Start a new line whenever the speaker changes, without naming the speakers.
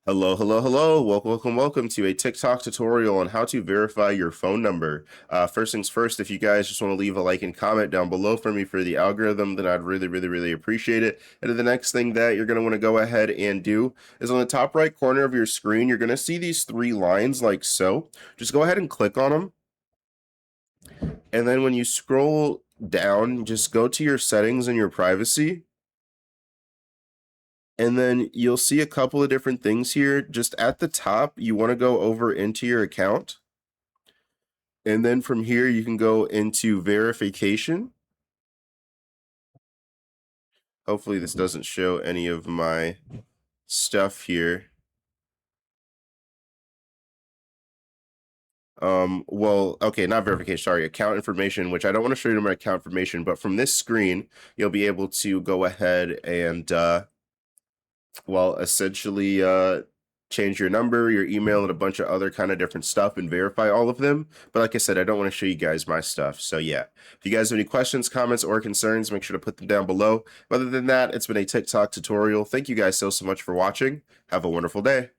Hello, hello, hello. Welcome to a TikTok tutorial on how to verify your phone number. First things first, if you guys just want to leave a like and comment down below for me for the algorithm, then I'd really appreciate it. And the next thing that you're going to want to go ahead and do is on the top right corner of your screen, you're going to see these three lines like so. Just go ahead and click on them. And then when you scroll down, just go to your settings and your privacy. And then you'll see a couple of different things here. Just at the top, you want to go over into your account. And then from here, you can go into verification. Hopefully this doesn't show any of my stuff here. Okay, not verification, sorry, account information, which I don't want to show you my account information, but from this screen, you'll be able to go ahead and, essentially change your number, your email, and a bunch of other kind of different stuff and verify all of them. But like I said, I don't want to show you guys my stuff. So yeah, if you guys have any questions, comments, or concerns, make sure to put them down below. Other than that, it's been a TikTok tutorial. Thank you guys so much for watching. Have a wonderful day.